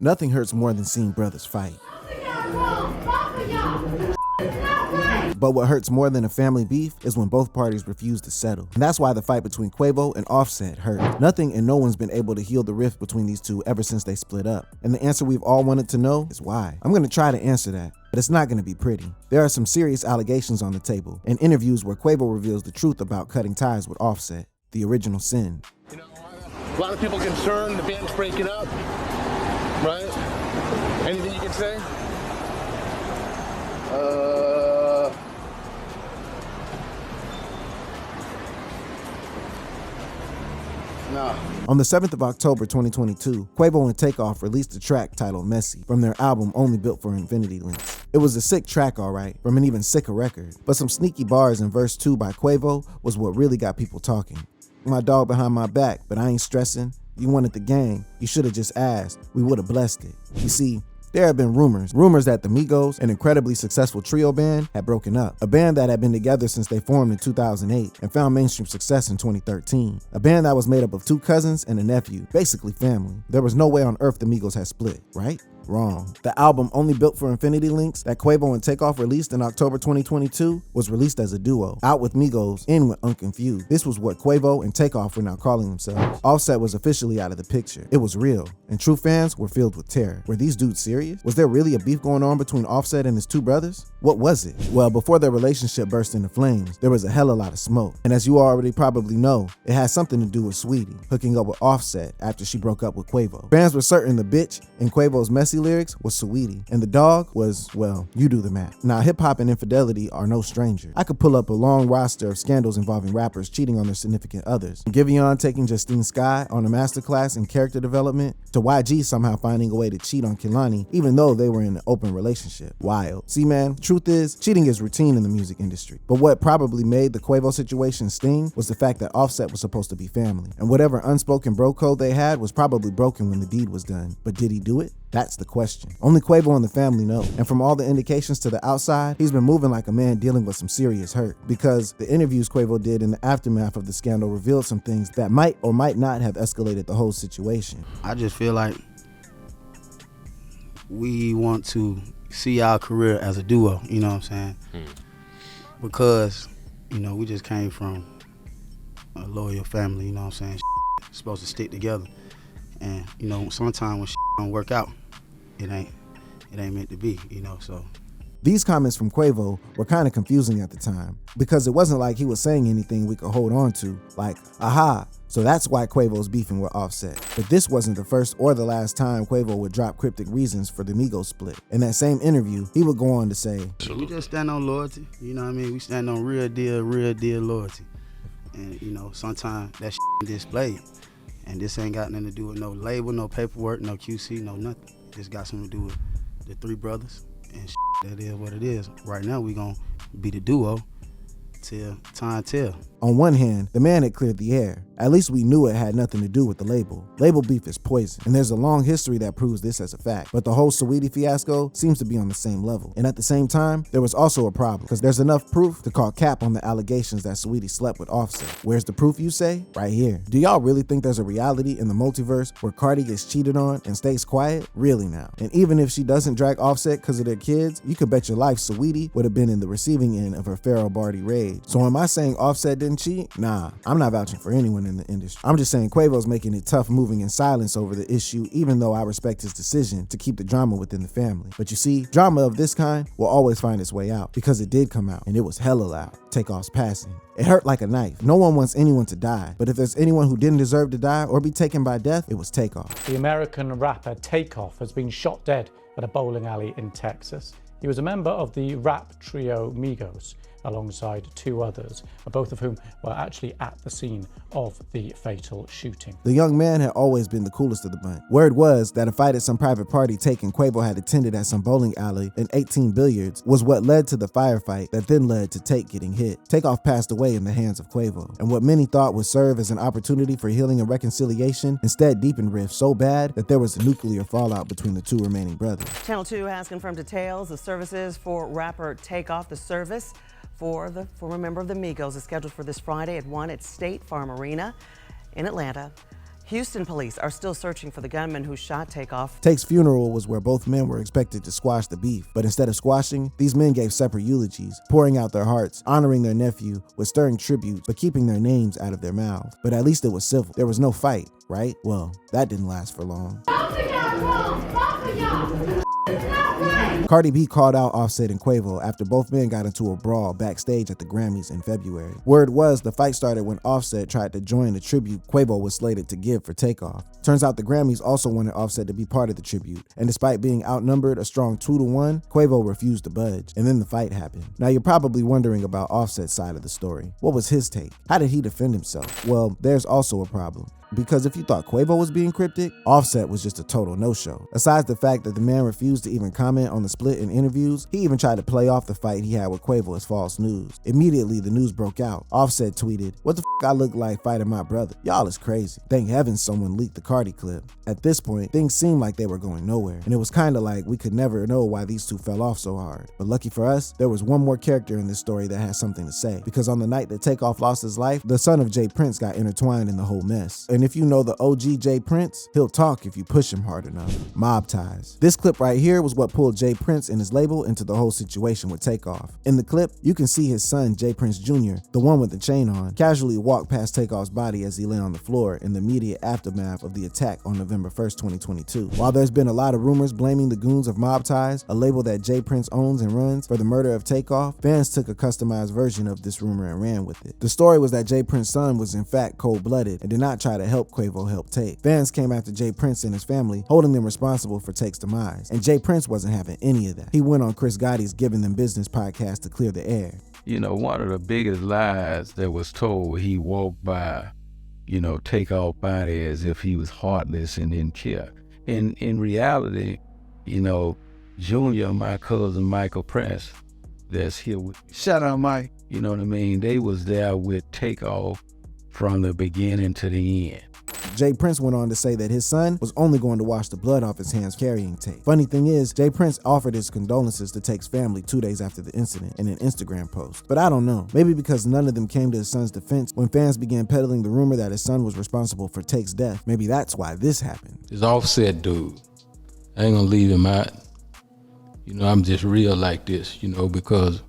Nothing hurts more than seeing brothers fight. But what hurts more than a family beef is when both parties refuse to settle. And that's why the fight between Quavo and Offset hurt. Nothing and no one's been able to heal the rift between these two ever since they split up. And the answer we've all wanted to know is why. I'm gonna try to answer that, but it's not gonna be pretty. There are some serious allegations on the table, and interviews where Quavo reveals the truth about cutting ties with Offset, the original sin. You know, a lot of people concerned the band's breaking up, right? Anything you can say? No. On the 7th of October 2022, Quavo and Takeoff released a track titled Messy from their album Only Built for Infinity Links. It was a sick track, alright, from an even sicker record, but some sneaky bars in verse 2 by Quavo was what really got people talking. My dog behind my back, but I ain't stressing. You wanted the gang, you should've just asked, we would've blessed it. You see, there have been rumors that the Migos, an incredibly successful trio band, had broken up. A band that had been together since they formed in 2008 and found mainstream success in 2013. A band that was made up of two cousins and a nephew, basically family. There was no way on earth the Migos had split, right? Wrong. The album Only Built for Infinity Links that Quavo and Takeoff released in October 2022 was released as a duo, out with Migos, in with Unconfused. This was what Quavo and Takeoff were now calling themselves. Offset was officially out of the picture. It was real, and true fans were filled with terror. Were these dudes serious? Was there really a beef going on between Offset and his two brothers? What was it? Well, before their relationship burst into flames, there was a hella lot of smoke. And as you already probably know, it had something to do with Sweetie hooking up with Offset after she broke up with Quavo. Fans were certain the bitch in Quavo's Messy lyrics was Sweetie, and the dog was, well, you do the math. Now, hip-hop and infidelity are no stranger. I could pull up a long roster of scandals involving rappers cheating on their significant others. From Giveon taking Justine Skye on a masterclass in character development, to YG somehow finding a way to cheat on Kehlani, even though they were in an open relationship. Wild. See, man, truth is, cheating is routine in the music industry. But what probably made the Quavo situation sting was the fact that Offset was supposed to be family, and whatever unspoken bro code they had was probably broken when the deed was done. But did he do it? That's the question. Only Quavo and the family know. And from all the indications to the outside, he's been moving like a man dealing with some serious hurt. Because the interviews Quavo did in the aftermath of the scandal revealed some things that might or might not have escalated the whole situation. I just feel like we want to see our career as a duo, you know what I'm saying? Because, you know, we just came from a loyal family, you know what I'm saying? Supposed to stick together. And, you know, sometimes when don't work out, it ain't meant to be, you know, so. These comments from Quavo were kind of confusing at the time because it wasn't like he was saying anything we could hold on to, like, aha, so that's why Quavo's beefing with Offset. But this wasn't the first or the last time Quavo would drop cryptic reasons for the Migos split. In that same interview, he would go on to say, we just stand on loyalty, you know what I mean? We stand on real deal loyalty. And, you know, sometimes that displayed. And this ain't got nothing to do with no label, no paperwork, no QC, no nothing. Just got something to do with the three brothers, and that is what it is. Right now, we gonna be the duo till time tell. On one hand, the man had cleared the air. At least we knew it had nothing to do with the label. Label beef is poison, and there's a long history that proves this as a fact. But the whole Saweetie fiasco seems to be on the same level. And at the same time, there was also a problem, because there's enough proof to call cap on the allegations that Saweetie slept with Offset. Where's the proof, you say? Right here. Do y'all really think there's a reality in the multiverse where Cardi gets cheated on and stays quiet? Really now. And even if she doesn't drag Offset because of their kids, you could bet your life Saweetie would have been in the receiving end of her Pharaoh Barty rage. So am I saying Offset didn't cheat? Nah, I'm not vouching for anyone in the industry. I'm just saying Quavo's making it tough moving in silence over the issue, even though I respect his decision to keep the drama within the family. But you see, drama of this kind will always find its way out, because it did come out, and it was hella loud. Takeoff's passing. It hurt like a knife. No one wants anyone to die, but if there's anyone who didn't deserve to die or be taken by death, it was Takeoff. The American rapper Takeoff has been shot dead at a bowling alley in Texas. He was a member of the rap trio Migos, alongside two others, both of whom were actually at the scene of the fatal shooting. The young man had always been the coolest of the bunch. Word was that a fight at some private party Take and Quavo had attended at some bowling alley in 18 Billiards was what led to the firefight that then led to Take getting hit. Takeoff passed away in the hands of Quavo, and what many thought would serve as an opportunity for healing and reconciliation instead deepened rifts so bad that there was a nuclear fallout between the two remaining brothers. Channel 2 has confirmed details of services for rapper Takeoff. The service for the former member of the Migos is scheduled for this Friday at 1 at State Farm Arena in Atlanta. Houston police are still searching for the gunman who shot Takeoff. Take's funeral was where both men were expected to squash the beef, but instead of squashing, these men gave separate eulogies, pouring out their hearts, honoring their nephew with stirring tributes, but keeping their names out of their mouths. But at least it was civil. There was no fight, right? Well, that didn't last for long. Cardi B called out Offset and Quavo after both men got into a brawl backstage at the Grammys in February. Word was the fight started when Offset tried to join the tribute Quavo was slated to give for Takeoff. Turns out the Grammys also wanted Offset to be part of the tribute, and despite being outnumbered a strong 2-1, Quavo refused to budge, and then the fight happened. Now you're probably wondering about Offset's side of the story. What was his take? How did he defend himself? Well, there's also a problem. Because if you thought Quavo was being cryptic, Offset was just a total no-show. Aside the fact that the man refused to even comment on the split in interviews, he even tried to play off the fight he had with Quavo as false news. Immediately, the news broke out. Offset tweeted, "What the f*** I look like fighting my brother? Y'all is crazy." Thank heavens someone leaked the Cardi clip. At this point, things seemed like they were going nowhere, and it was kinda like we could never know why these two fell off so hard. But lucky for us, there was one more character in this story that had something to say, because on the night that Takeoff lost his life, the son of Jay Prince got intertwined in the whole mess. And if you know the OG Jay Prince, he'll talk if you push him hard enough. Mob ties. This clip right here was what pulled Jay Prince and his label into the whole situation with Takeoff. In the clip, you can see his son, Jay Prince Jr., the one with the chain on, casually walk past Takeoff's body as he lay on the floor in the immediate aftermath of the attack on November 1st, 2022. While there's been a lot of rumors blaming the goons of Mob Ties, a label that Jay Prince owns and runs, for the murder of Takeoff, fans took a customized version of this rumor and ran with it. The story was that Jay Prince's son was in fact cold-blooded and did not try to help Quavo help Take. Fans came after Jay Prince and his family, holding them responsible for Take's demise. And Jay Prince wasn't having any of that. He went on Chris Gotti's Giving Them Business podcast to clear the air. You know, one of the biggest lies that was told, he walked by, Takeoff body as if he was heartless and didn't care. In reality, Junior, my cousin Michael Prince, that's here with me. Shout out Mike. You know what I mean? They was there with Takeoff from the beginning to the end. Jay Prince went on to say that his son was only going to wash the blood off his hands carrying Take. Funny thing is, Jay Prince offered his condolences to Take's family 2 days after the incident in an Instagram post. But I don't know, maybe because none of them came to his son's defense when fans began peddling the rumor that his son was responsible for Take's death. Maybe that's why this happened. This Offset dude, I ain't gonna leave him out. I'm just real like this, because,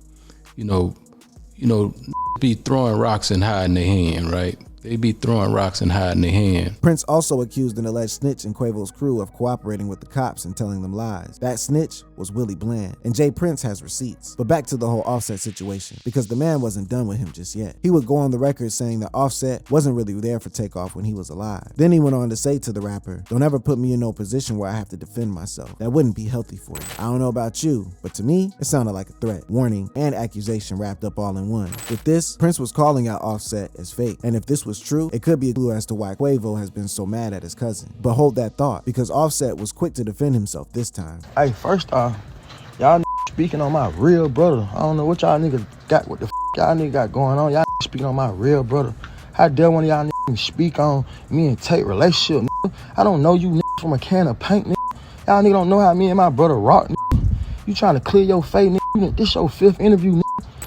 be throwing rocks and hiding their hand, right? They be throwing rocks and hiding their hand. Prince also accused an alleged snitch in Quavo's crew of cooperating with the cops and telling them lies. That snitch was Willie Bland, and Jay Prince has receipts. But back to the whole Offset situation, because the man wasn't done with him just yet. He would go on the record saying that Offset wasn't really there for Takeoff when he was alive. Then he went on to say to the rapper, "Don't ever put me in no position where I have to defend myself. That wouldn't be healthy for you. I don't know about you, but to me, it sounded like a threat, warning, and accusation wrapped up all in one." With this, Prince was calling out Offset as fake, and if this was true, it could be a clue as to why Quavo has been so mad at his cousin. But hold that thought, because Offset was quick to defend himself this time. Hey, first off, y'all speaking on my real brother. I don't know what y'all niggas got, what the y'all niggas got going on. Y'all speaking on my real brother. How dare one of y'all niggas speak on me and Tate relationship, nigga? I don't know you niggas from a can of paint, nigga. Y'all niggas don't know how me and my brother rock, nigga. You trying to clear your face, nigga. This your 5th interview, nigga.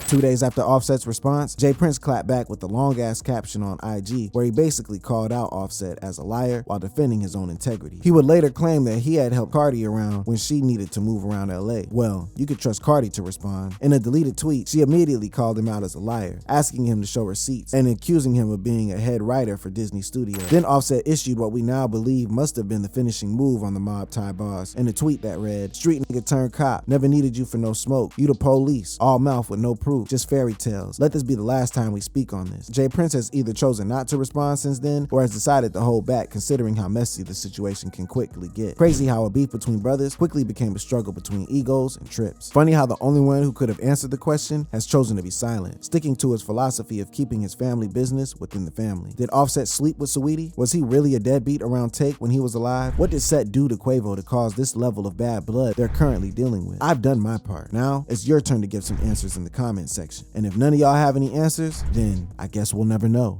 2 days after Offset's response, Jay Prince clapped back with a long-ass caption on IG where he basically called out Offset as a liar while defending his own integrity. He would later claim that he had helped Cardi around when she needed to move around LA. Well, you could trust Cardi to respond. In a deleted tweet, she immediately called him out as a liar, asking him to show receipts and accusing him of being a head writer for Disney Studios. Then Offset issued what we now believe must have been the finishing move on the Mob Tie boss in a tweet that read, "Street nigga turned cop, never needed you for no smoke. You the police, all mouth with no proof, just fairy tales. Let this be the last time we speak on this." Jay Prince has either chosen not to respond since then or has decided to hold back, considering how messy the situation can quickly get. Crazy how a beef between brothers quickly became a struggle between egos and trips. Funny how the only one who could have answered the question has chosen to be silent, sticking to his philosophy of keeping his family business within the family. Did Offset sleep with Saweetie? Was he really a deadbeat around Take when he was alive? What did Set do to Quavo to cause this level of bad blood they're currently dealing with? I've done my part. Now it's your turn to give some answers in the comment section. And if none of y'all have any answers, then I guess we'll never know.